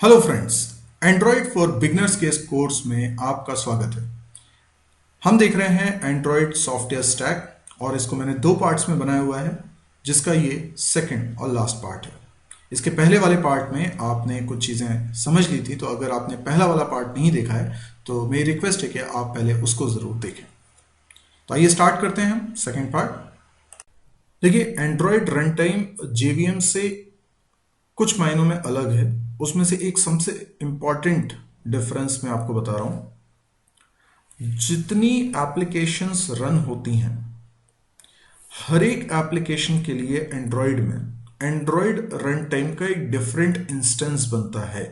Hello friends, Android for beginners के इस course में आपका स्वागत है। हम देख रहे हैं एंड्रॉयड सॉफ्टवेयर स्टैक और इसको मैंने दो पार्ट्स में बनाया हुआ है, जिसका ये सेकंड और लास्ट पार्ट है। इसके पहले वाले पार्ट में आपने कुछ चीज़ें समझ ली थी, तो अगर आपने पहला वाला पार्ट नहीं देखा है तो मेरी रिक्वेस्ट है कि आप पहले उसको ज़रूर देखें। तो आइए स्टार्ट करते हैं हम सेकेंड पार्ट। देखिए, एंड्रॉयड रन टाइम जेवीएम से कुछ मायनों में अलग है। उसमें से एक सबसे इंपॉर्टेंट डिफरेंस मैं आपको बता रहा हूं। जितनी एप्लीकेशंस रन होती हैं, हर एक एप्लीकेशन के लिए एंड्रॉयड में एंड्रॉयड रन टाइम का एक डिफरेंट इंस्टेंस बनता है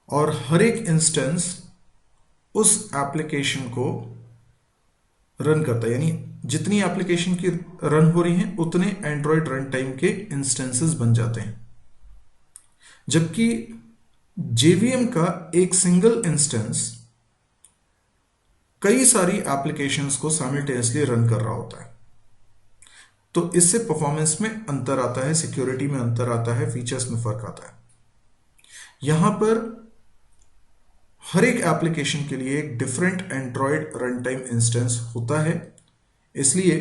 और हर एक इंस्टेंस उस एप्लीकेशन को रन करता है। यानी जितनी एप्लीकेशन की रन हो रही हैं उतने एंड्रॉयड रन टाइम के इंस्टेंसेस बन जाते हैं, जबकि जेवीएम का एक सिंगल इंस्टेंस कई सारी एप्लीकेशंस को साइमल्टेनियसली रन कर रहा होता है। तो इससे परफॉर्मेंस में अंतर आता है, सिक्योरिटी में अंतर आता है, फीचर्स में फर्क आता है। यहां पर हर एक एप्लीकेशन के लिए एक different Android run time instance होता है, इसलिए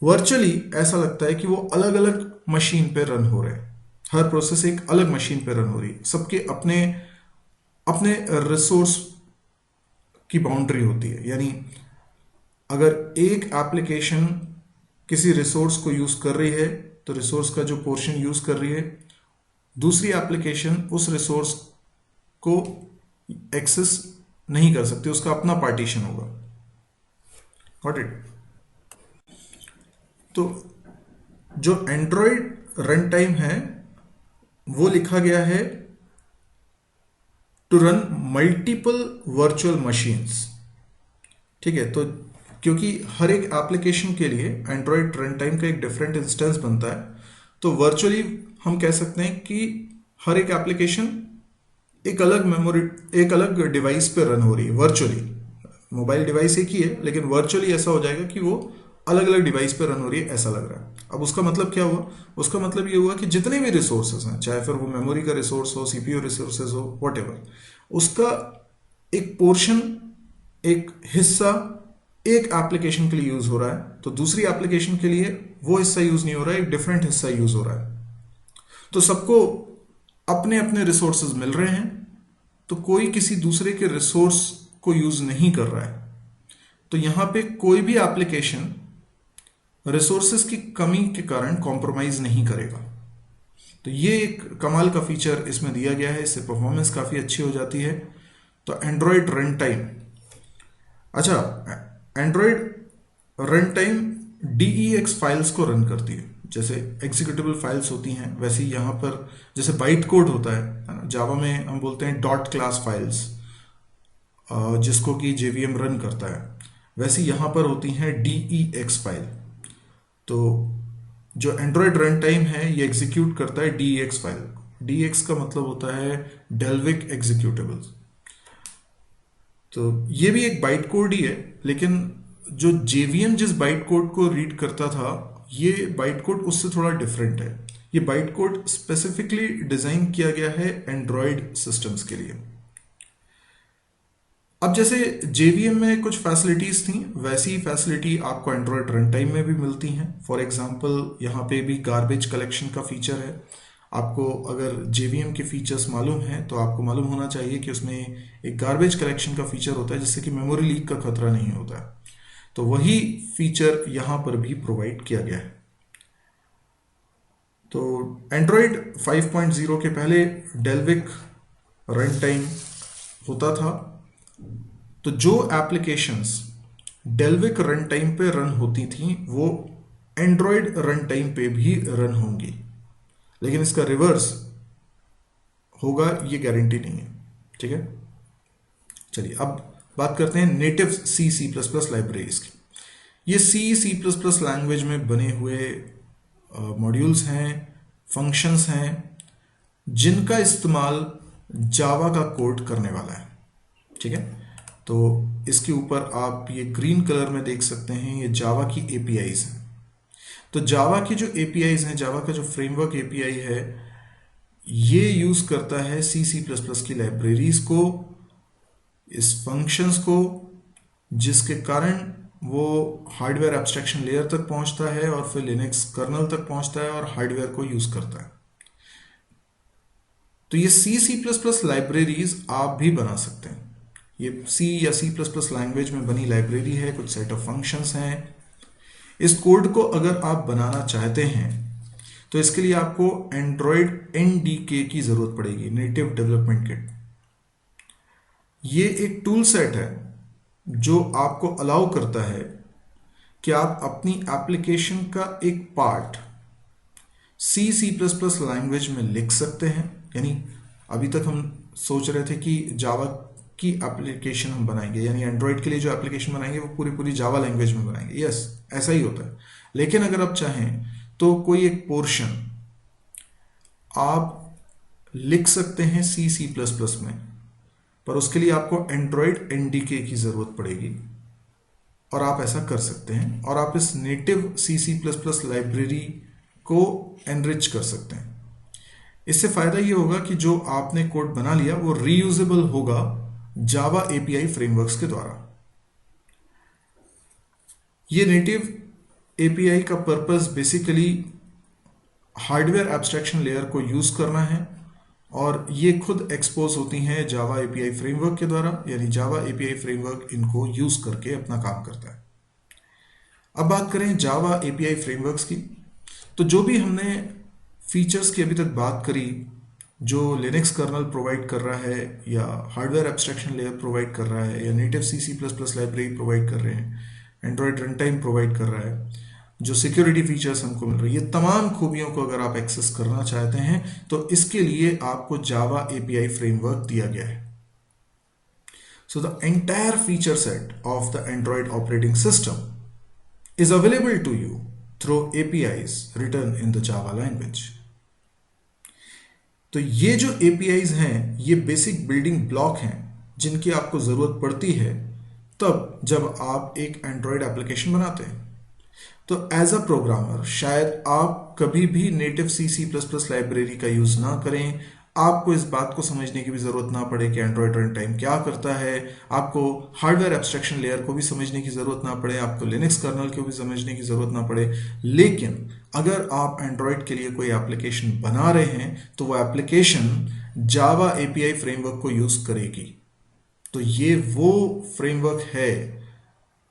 वर्चुअली ऐसा लगता है कि वो अलग अलग मशीन पे रन हो रहे हैं। हर प्रोसेस एक अलग मशीन पे रन हो रही है, सबके अपने अपने रिसोर्स की बाउंड्री होती है। यानी अगर एक एप्लीकेशन किसी रिसोर्स को यूज कर रही है तो रिसोर्स का जो पोर्शन यूज कर रही है, दूसरी एप्लीकेशन उस रिसोर्स को एक्सेस नहीं कर सकती, उसका अपना पार्टीशन होगा। Got it? तो जो एंड्रॉयड रन टाइम है वो लिखा गया है to run multiple virtual machines. ठीक है, तो क्योंकि हर एक एप्लीकेशन के लिए एंड्रॉयड रन टाइम का एक डिफरेंट इंस्टेंस बनता है, तो वर्चुअली हम कह सकते हैं कि हर एक एप्लीकेशन एक अलग मेमोरी, एक अलग डिवाइस पे रन हो रही है। वर्चुअली मोबाइल डिवाइस एक ही है, लेकिन वर्चुअली ऐसा हो जाएगा कि वो अलग अलग डिवाइस पे रन हो रही है, ऐसा लग रहा है। अब उसका मतलब क्या हुआ? उसका मतलब ये हुआ कि जितने भी रिसोर्सेज हैं, चाहे फिर वो मेमोरी का रिसोर्स हो, सीपीयू रिसोर्सेज हो, व्हाटएवर, उसका एक पोर्शन, एक हिस्सा एक एप्लीकेशन के लिए यूज हो रहा है, तो दूसरी एप्लीकेशन के लिए वो हिस्सा यूज नहीं हो रहा है, एक डिफरेंट हिस्सा यूज हो रहा है। तो सबको अपने अपने रिसोर्सेज मिल रहे हैं, तो कोई किसी दूसरे के रिसोर्स को यूज नहीं कर रहा है। तो यहां पे कोई भी एप्लीकेशन रिसोर्सेज की कमी के कारण कॉम्प्रोमाइज नहीं करेगा। तो ये एक कमाल का फीचर इसमें दिया गया है, इससे परफॉर्मेंस काफी अच्छी हो जाती है। तो एंड्रॉयड रन टाइम, अच्छा, Android run time DEX files को रन करती है। जैसे एग्जीक्यूटेबल फाइल्स होती हैं, वैसे ही यहाँ पर जैसे बाइट कोड होता है ना, जावा में हम बोलते हैं डॉट क्लास फाइल्स, जिसको कि जेवीएम रन करता है, वैसे यहाँ पर होती हैं डीईएक्स फाइल। तो जो एंड्रॉयड रन टाइम है ये एग्जीक्यूट करता है डीईएक्स फाइल। डीईएक्स का मतलब होता है डेल्विक एग्जीक्यूटेबल्स। तो ये भी एक बाइट कोड ही है, लेकिन जो जेवीएम जिस बाइट कोड को रीड करता था, ये बाइट कोड उससे थोड़ा डिफरेंट है। ये बाइट कोड स्पेसिफिकली डिजाइन किया गया है एंड्रॉयड सिस्टम्स के लिए। अब जैसे जेवीएम में कुछ फैसिलिटीज थी, वैसी ही फैसिलिटी आपको एंड्रॉयड रन टाइम में भी मिलती हैं। फॉर एग्जांपल यहाँ पे भी गार्बेज कलेक्शन का फीचर है। आपको अगर जेवीएम के फीचर्स मालूम हैं तो आपको मालूम होना चाहिए कि उसमें एक गार्बेज कलेक्शन का फीचर होता है, जिससे कि मेमोरी लीक का खतरा नहीं होता है। तो वही फीचर यहाँ पर भी प्रोवाइड किया गया है। तो एंड्रॉयड 5.0 के पहले डेल्विक रन टाइम होता था, तो जो एप्लीकेशंस डेल्विक रन टाइम पे रन होती थी वो एंड्रॉयड रन टाइम पे भी रन होंगी, लेकिन इसका रिवर्स होगा ये गारंटी नहीं है। ठीक है, चलिए अब बात करते हैं native C plus plus libraries की। ये सी प्लस प्लस लैंग्वेज में बने हुए मॉड्यूल्स हैं, फंक्शंस हैं, जिनका इस्तेमाल जावा का कोड करने वाला है। ठीक है, तो इसके ऊपर आप ये ग्रीन कलर में देख सकते हैं, ये जावा की एपीआईज हैं। तो जावा की जो एपीआईज हैं, जावा का जो फ्रेमवर्क एपीआई है, ये यूज करता है C++ की लाइब्रेरीज को, इस फंक्शंस को, जिसके कारण वो हार्डवेयर एब्स्ट्रैक्शन लेयर तक पहुंचता है और फिर लिनक्स कर्नल तक पहुंचता है और हार्डवेयर को यूज करता है। तो ये C++ लाइब्रेरीज आप भी बना सकते हैं। ये C या C++ लैंग्वेज में बनी लाइब्रेरी है, कुछ सेट ऑफ फंक्शंस हैं। इस कोड को अगर आप बनाना चाहते हैं तो इसके लिए आपको एंड्रॉयड NDK की जरूरत पड़ेगी, नेटिव डेवलपमेंट किट। ये एक टूल सेट है जो आपको अलाउ करता है कि आप अपनी एप्लीकेशन का एक पार्ट C++ लैंग्वेज में लिख सकते हैं। यानी अभी तक हम सोच रहे थे कि जावा की एप्लीकेशन हम बनाएंगे, यानी एंड्रॉयड के लिए जो एप्लीकेशन बनाएंगे वो पूरी पूरी जावा लैंग्वेज में बनाएंगे। यस, ऐसा ही होता है। लेकिन अगर आप चाहें तो कोई एक पोर्शन आप लिख सकते हैं C++ में, पर उसके लिए आपको एंड्रॉयड NDK की जरूरत पड़ेगी और आप ऐसा कर सकते हैं और आप इस नेटिव C++ लाइब्रेरी को एनरिच कर सकते हैं। इससे फायदा ये होगा कि जो आपने कोड बना लिया वो रीयूजेबल होगा जावा API फ्रेमवर्क्स के द्वारा। ये नेटिव API का purpose basically hardware abstraction layer को यूज करना है और ये खुद एक्सपोज होती हैं जावा API फ्रेमवर्क के द्वारा, यानी जावा API फ्रेमवर्क इनको यूज करके अपना काम करता है। अब बात करें जावा API फ्रेमवर्क्स की, तो जो भी हमने फीचर्स की अभी तक बात करी, जो लिनक्स कर्नल प्रोवाइड कर रहा है या हार्डवेयर एब्स्ट्रैक्शन लेयर प्रोवाइड कर रहा है या नेटिव C++ लाइब्रेरी प्रोवाइड कर रहे हैं, एंड्रॉयड रन टाइम प्रोवाइड कर रहा है, जो सिक्योरिटी फीचर्स हमको मिल रही है, ये तमाम खूबियों को अगर आप एक्सेस करना चाहते हैं तो इसके लिए आपको जावा API फ्रेमवर्क दिया गया है। So the entire feature set of the Android operating system is available to you through APIs written in the Java language. तो ये जो APIs हैं ये बेसिक बिल्डिंग ब्लॉक हैं जिनकी आपको जरूरत पड़ती है तब जब आप एक एंड्रॉयड एप्लीकेशन बनाते हैं। तो एज अ प्रोग्रामर शायद आप कभी भी नेटिव C++ लाइब्रेरी का यूज ना करें, आपको इस बात को समझने की भी जरूरत ना पड़े कि एंड्रॉयड रन टाइम क्या करता है, आपको हार्डवेयर एब्स्ट्रैक्शन लेयर को भी समझने की जरूरत ना पड़े, आपको लिनक्स कर्नल को भी समझने की जरूरत ना पड़े। लेकिन अगर आप एंड्रॉयड के लिए कोई एप्लीकेशन बना रहे हैं तो वो एप्लीकेशन जावा API फ्रेमवर्क को यूज करेगी। तो ये वो फ्रेमवर्क है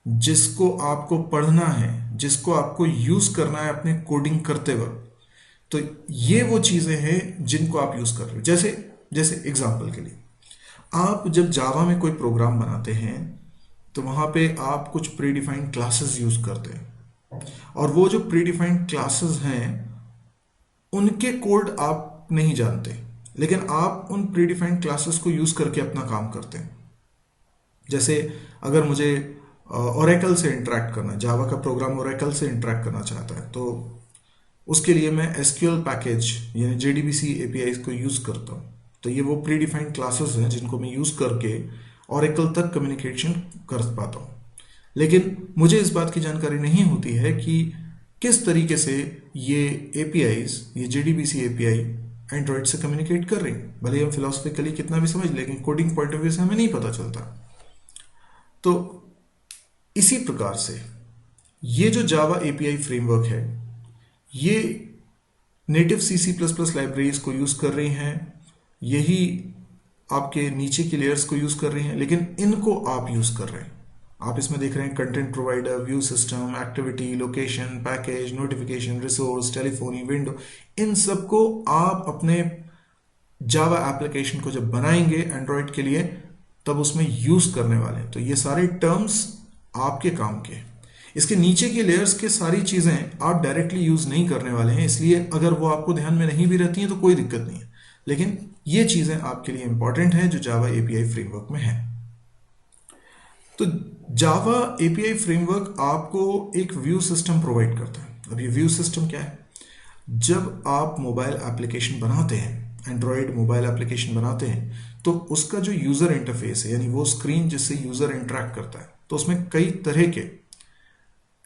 जिसको आपको पढ़ना है, जिसको आपको यूज करना है अपने कोडिंग करते वक्त। तो ये वो चीजें हैं जिनको आप यूज कर रहे हो। जैसे एग्जांपल के लिए आप जब जावा में कोई प्रोग्राम बनाते हैं तो वहां पे आप कुछ प्रीडिफाइंड क्लासेस यूज करते हैं और वो जो प्रीडिफाइंड क्लासेस हैं उनके कोड आप नहीं जानते, लेकिन आप उन प्रीडिफाइंड क्लासेस को यूज करके अपना काम करते हैं। जैसे अगर मुझे ओरेकल से इंटरेक्ट करना है, जावा का प्रोग्राम ओरेकल से इंटरेक्ट करना चाहता है, तो उसके लिए मैं SQL पैकेज यानी JDBC APIs को यूज करता हूँ। तो ये वो प्रीडिफाइंड क्लासेस हैं जिनको मैं यूज करके ओरेकल तक कम्युनिकेशन कर पाता हूँ। लेकिन मुझे इस बात की जानकारी नहीं होती है कि किस तरीके से ये APIs, ये JDBC API एंड्रॉयड से कम्युनिकेट कर रही हैं। भले हम फिलोसफिकली कितना भी समझ, लेकिन कोडिंग पॉइंट ऑफ व्यू से हमें नहीं पता चलता। तो इसी प्रकार से ये जो जावा API फ्रेमवर्क है ये नेटिव C++ लाइब्रेरीज को यूज कर रही हैं, यही आपके नीचे की लेयर्स को यूज कर रही हैं, लेकिन इनको आप यूज कर रहे हैं। आप इसमें देख रहे हैं content provider, view system, activity, location, package, notification, resource, telephony, window, इन सबको आप अपने जावा एप्लीकेशन को जब बनाएंगे एंड्रॉयड के लिए तब उसमें यूज करने वाले हैं। तो ये सारे टर्म्स आपके काम के हैं। इसके नीचे की लेयर्स के सारी चीजें आप डायरेक्टली यूज नहीं करने वाले हैं, इसलिए अगर वो आपको ध्यान में नहीं भी रहती हैं तो कोई दिक्कत नहीं है, लेकिन ये चीजें आपके लिए इंपॉर्टेंट है जो जावा API फ्रेमवर्क में है। तो जावा API फ्रेमवर्क आपको एक व्यू सिस्टम प्रोवाइड करता है। अब ये व्यू सिस्टम क्या है? जब आप मोबाइल एप्लीकेशन बनाते हैं, एंड्रॉयड मोबाइल एप्लीकेशन बनाते हैं, तो उसका जो यूजर इंटरफेस है यानी वो स्क्रीन जिससे यूजर इंटरेक्ट करता है, तो उसमें कई तरह के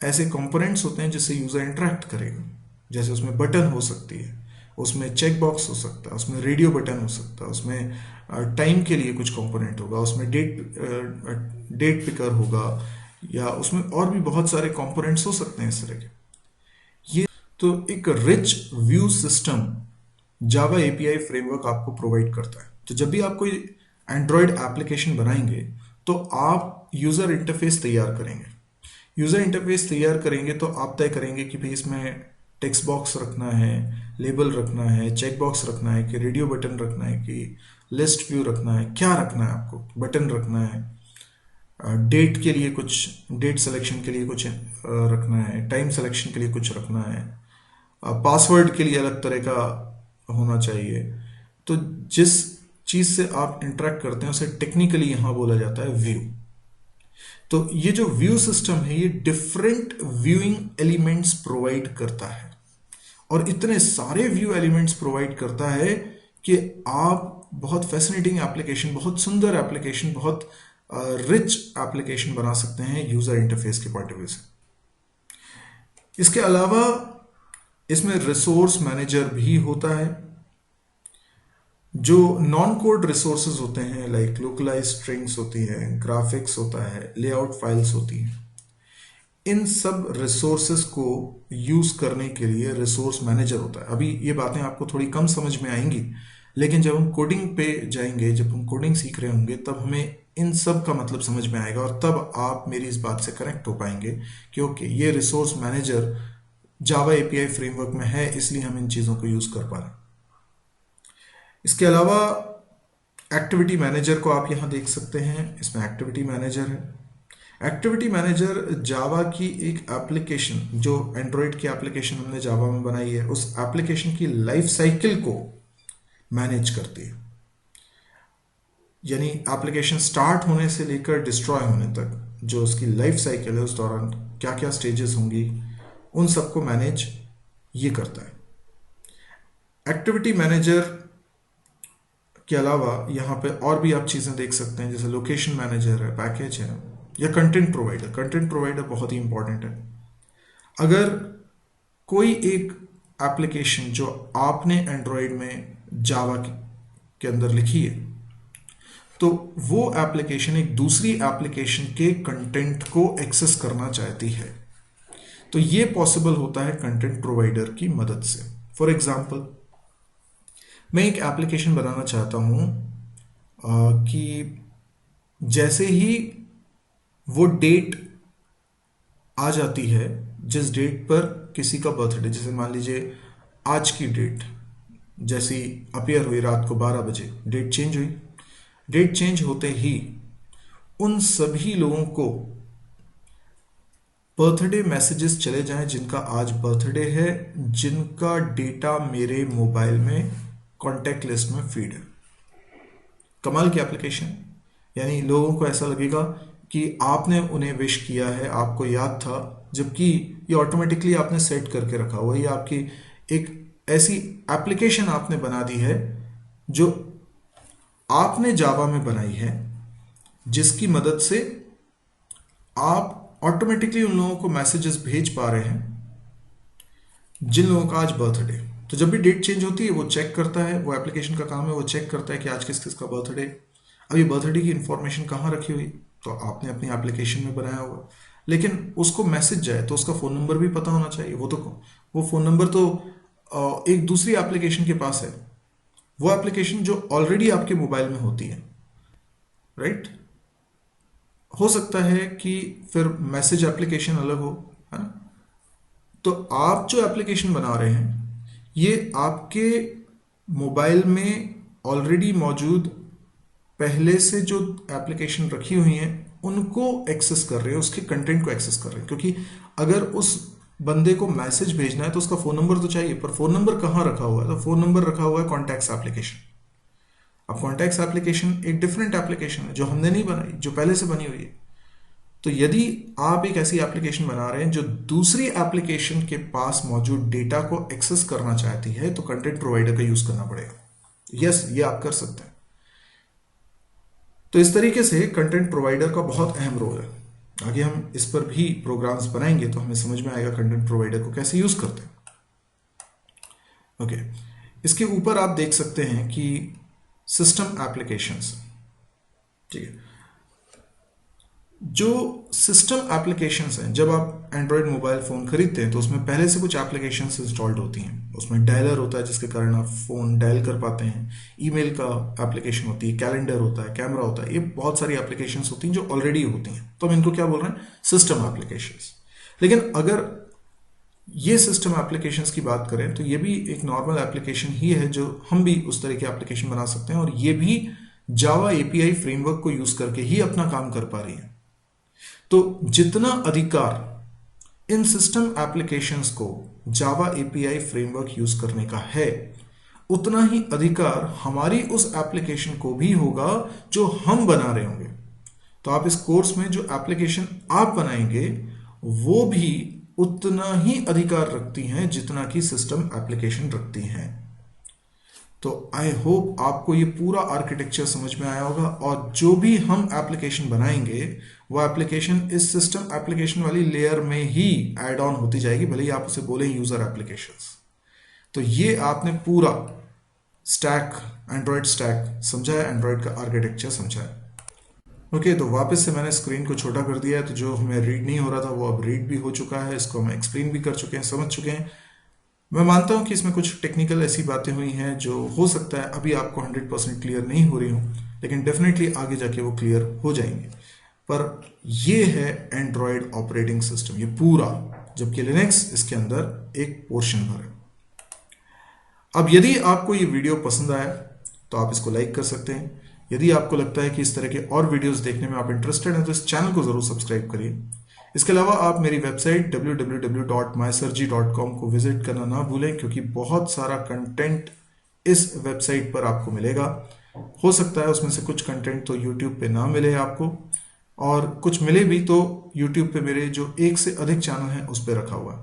ऐसे कंपोनेंट्स होते हैं जिससे यूजर इंटरेक्ट करेगा। जैसे उसमें बटन हो सकती है, उसमें चेक बॉक्स हो सकता है, उसमें रेडियो बटन हो सकता है, उसमें टाइम के लिए कुछ कंपोनेंट होगा, उसमें डेट पिकर होगा, या उसमें और भी बहुत सारे कंपोनेंट्स हो सकते हैं इस तरह के। ये तो एक rich view system Java API framework आपको प्रोवाइड करता है। तो जब भी आप कोई एंड्रॉयड एप्लीकेशन बनाएंगे तो आप यूज़र इंटरफेस तैयार करेंगे। यूज़र इंटरफेस तैयार करेंगे तो आप तय करेंगे कि भाई इसमें टेक्स्ट बॉक्स रखना है, लेबल रखना है, चेक बॉक्स रखना है, कि रेडियो बटन रखना है, कि लिस्ट व्यू रखना है, क्या रखना है आपको, बटन रखना है, डेट के लिए कुछ, डेट सिलेक्शन के लिए कुछ रखना है, टाइम सिलेक्शन के लिए कुछ रखना है, पासवर्ड के लिए अलग तरह का होना चाहिए। तो जिस चीज़ से आप इंटरेक्ट करते हैं उसे टेक्निकली यहाँ बोला जाता है व्यू। तो ये जो व्यू सिस्टम है ये डिफरेंट व्यूइंग एलिमेंट्स प्रोवाइड करता है, और इतने सारे व्यू एलिमेंट्स प्रोवाइड करता है कि आप बहुत फैसिनेटिंग एप्लीकेशन, बहुत सुंदर एप्लीकेशन, बहुत रिच एप्लीकेशन बना सकते हैं यूजर इंटरफेस के पॉइंट ऑफ व्यू से। इसके अलावा इसमें रिसोर्स मैनेजर भी होता है। जो नॉन कोड रिसोर्सेज होते हैं लाइक लोकलाइज स्ट्रिंग्स होती है, ग्राफिक्स होता है, लेआउट फाइल्स होती हैं, इन सब रिसोर्सेज को यूज करने के लिए रिसोर्स मैनेजर होता है। अभी ये बातें आपको थोड़ी कम समझ में आएंगी, लेकिन जब हम कोडिंग पे जाएंगे, जब हम कोडिंग सीख रहे होंगे, तब हमें इन सब का मतलब समझ में आएगा, और तब आप मेरी इस बात से कनेक्ट हो पाएंगे क्योंकि ये resource manager Java API framework में है, इसलिए हम इन चीज़ों को यूज़ कर पा रहे हैं। इसके अलावा एक्टिविटी मैनेजर को आप यहाँ देख सकते हैं, इसमें एक्टिविटी मैनेजर है। एक्टिविटी मैनेजर जावा की एक एप्लीकेशन, जो एंड्रॉयड की एप्लीकेशन हमने जावा में बनाई है, उस एप्लीकेशन की लाइफ साइकिल को मैनेज करती है। यानी एप्लीकेशन स्टार्ट होने से लेकर डिस्ट्रॉय होने तक जो उसकी लाइफ साइकिल है, उस दौरान क्या क्या स्टेजेस होंगी, उन सबको मैनेज ये करता है। एक्टिविटी मैनेजर के अलावा यहाँ पे और भी आप चीज़ें देख सकते हैं, जैसे लोकेशन मैनेजर है, पैकेज है, या कंटेंट प्रोवाइडर। कंटेंट प्रोवाइडर बहुत ही इंपॉर्टेंट है। अगर कोई एक एप्लीकेशन जो आपने एंड्रॉयड में जावा के अंदर लिखी है, तो वो एप्लीकेशन एक दूसरी एप्लीकेशन के कंटेंट को एक्सेस करना चाहती है, तो ये पॉसिबल होता है कंटेंट प्रोवाइडर की मदद से। फॉर एग्जाम्पल, मैं एक एप्लीकेशन बनाना चाहता हूँ कि जैसे ही वो डेट आ जाती है, जिस डेट पर किसी का बर्थडे, जैसे मान लीजिए आज की डेट जैसी अपीयर हुई रात को 12 बजे, डेट चेंज हुई, डेट चेंज होते ही उन सभी लोगों को बर्थडे मैसेजेस चले जाएं जिनका आज बर्थडे है, जिनका डेटा मेरे मोबाइल में कॉन्टैक्ट लिस्ट में फीड है। कमाल की एप्लीकेशन। यानी लोगों को ऐसा लगेगा कि आपने उन्हें विश किया है, आपको याद था, जबकि ये ऑटोमेटिकली आपने सेट करके रखा हुआ है। ये आपकी एक ऐसी एप्लीकेशन आपने बना दी है जो आपने जावा में बनाई है, जिसकी मदद से आप ऑटोमेटिकली उन लोगों को मैसेजेस भेज पा रहे हैं जिन लोगों का आज बर्थडे। तो जब भी डेट चेंज होती है वो चेक करता है, वो एप्लीकेशन का काम है, वो चेक करता है कि आज किस किस का बर्थडे। अब ये बर्थडे की इंफॉर्मेशन कहाँ रखी हुई, तो आपने अपनी एप्लीकेशन में बनाया होगा, लेकिन उसको मैसेज जाए तो उसका फ़ोन नंबर भी पता होना चाहिए। वो फ़ोन नंबर तो एक दूसरी एप्लीकेशन के पास है, वो एप्लीकेशन जो ऑलरेडी आपके मोबाइल में होती है, राइट। हो सकता है कि फिर मैसेज एप्लीकेशन अलग हो, है ना। तो आप जो एप्लीकेशन बना रहे हैं ये आपके मोबाइल में ऑलरेडी मौजूद पहले से जो एप्लीकेशन रखी हुई हैं उनको एक्सेस कर रहे हैं, उसके कंटेंट को एक्सेस कर रहे हैं। क्योंकि अगर उस बंदे को मैसेज भेजना है तो उसका फ़ोन नंबर तो चाहिए, पर फ़ोन नंबर कहाँ रखा हुआ है, तो फ़ोन नंबर रखा हुआ है कॉन्टैक्ट्स एप्लीकेशन। अब कॉन्टैक्ट्स एप्लीकेशन एक डिफरेंट एप्लीकेशन है जो हमने नहीं बनाई, जो पहले से बनी हुई है। तो यदि आप एक ऐसी एप्लीकेशन बना रहे हैं जो दूसरी एप्लीकेशन के पास मौजूद डेटा को एक्सेस करना चाहती है, तो कंटेंट प्रोवाइडर का यूज करना पड़ेगा। यस, ये आप कर सकते हैं। तो इस तरीके से कंटेंट प्रोवाइडर का बहुत अहम रोल है। आगे हम इस पर भी प्रोग्राम्स बनाएंगे तो हमें समझ में आएगा कंटेंट प्रोवाइडर को कैसे यूज करते हैं। ओके, इसके ऊपर आप देख सकते हैं कि सिस्टम एप्लीकेशंस, ठीक है। जो सिस्टम एप्लीकेशंस हैं, जब आप एंड्रॉयड मोबाइल फ़ोन खरीदते हैं तो उसमें पहले से कुछ एप्लीकेशंस इंस्टॉल्ड होती हैं। उसमें डायलर होता है जिसके कारण आप फ़ोन डायल कर पाते हैं, ईमेल का एप्लीकेशन होती है, कैलेंडर होता है, कैमरा होता है, ये बहुत सारी एप्लीकेशंस होती हैं जो ऑलरेडी होती हैं। तो हम इनको क्या बोल रहे हैं? System applications. लेकिन अगर ये सिस्टम एप्लीकेशंस की बात करें तो ये भी एक नॉर्मल एप्लीकेशन ही है, जो हम भी उस तरह की एप्लीकेशन बना सकते हैं, और ये भी जावा एपीआई फ्रेमवर्क को यूज़ करके ही अपना काम कर पा रही है। तो जितना अधिकार इन सिस्टम एप्लीकेशंस को जावा एपीआई फ्रेमवर्क यूज करने का है, उतना ही अधिकार हमारी उस एप्लीकेशन को भी होगा जो हम बना रहे होंगे। तो आप इस कोर्स में जो एप्लीकेशन आप बनाएंगे वो भी उतना ही अधिकार रखती हैं जितना कि सिस्टम एप्लीकेशन रखती हैं। तो आई होप आपको ये पूरा आर्किटेक्चर समझ में आया होगा, और जो भी हम एप्लीकेशन बनाएंगे वो एप्लीकेशन इस सिस्टम एप्लीकेशन वाली लेयर में ही ऐड ऑन होती जाएगी, भले ही आप उसे बोले यूजर एप्लीकेशंस। तो ये आपने पूरा स्टैक, एंड्रॉयड स्टैक समझा है, एंड्रॉयड का आर्किटेक्चर समझा है। ओके, तो वापस से मैंने स्क्रीन को छोटा कर दिया है, तो जो हमें रीड नहीं हो रहा था वो अब रीड भी हो चुका है। इसको हम एक्सप्लेन भी कर चुके हैं, समझ चुके हैं। मैं मानता हूं कि इसमें कुछ टेक्निकल ऐसी बातें हुई हैं जो हो सकता है अभी आपको 100% क्लियर नहीं हो रही हो, लेकिन डेफिनेटली आगे जाके वो क्लियर हो जाएंगे। पर ये है एंड्रॉयड ऑपरेटिंग सिस्टम, ये पूरा, जबकि लिनक्स इसके अंदर एक पोर्शन भर है। अब यदि आपको ये वीडियो पसंद आया तो आप इसको लाइक कर सकते हैं। यदि आपको लगता है कि इस तरह के और वीडियोस देखने में आप इंटरेस्टेड हैं तो इस चैनल को जरूर सब्सक्राइब करिए। इसके अलावा आप मेरी वेबसाइट www.mysurgy.com को विजिट करना ना भूलें, क्योंकि बहुत सारा कंटेंट इस वेबसाइट पर आपको मिलेगा। हो सकता है उसमें से कुछ कंटेंट तो YouTube पे ना मिले आपको, और कुछ मिले भी तो YouTube पे मेरे जो 1 से अधिक चैनल हैं उस पर रखा हुआ है।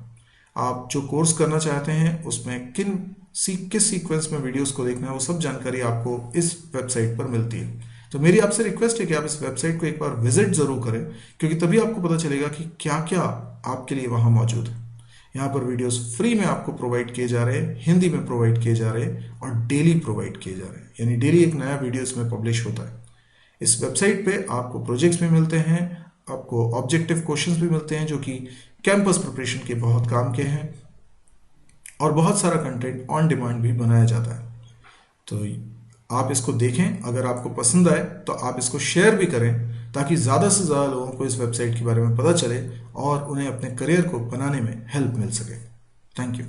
आप जो कोर्स करना चाहते हैं उसमें किस सीक्वेंस में वीडियोस को देखना है, वो सब जानकारी आपको इस वेबसाइट पर मिलती है। तो मेरी आपसे रिक्वेस्ट है कि आप इस वेबसाइट को एक बार विजिट जरूर करें, क्योंकि तभी आपको पता चलेगा कि क्या क्या आपके लिए वहां मौजूद है। यहाँ पर वीडियोस फ्री में आपको प्रोवाइड किए जा रहे हैं, हिंदी में प्रोवाइड किए जा रहे हैं, और डेली प्रोवाइड किए जा रहे हैं, यानी डेली एक नया वीडियो इसमें पब्लिश होता है। इस वेबसाइट पे आपको प्रोजेक्ट्स भी मिलते हैं, आपको ऑब्जेक्टिव क्वेश्चंस भी मिलते हैं जो कि कैंपस प्रिपरेशन के बहुत काम के हैं, और बहुत सारा कंटेंट ऑन डिमांड भी बनाया जाता है। तो आप इसको देखें, अगर आपको पसंद आए तो आप इसको शेयर भी करें, ताकि ज़्यादा से ज़्यादा लोगों को इस वेबसाइट के बारे में पता चले और उन्हें अपने करियर को बनाने में हेल्प मिल सके। Thank you.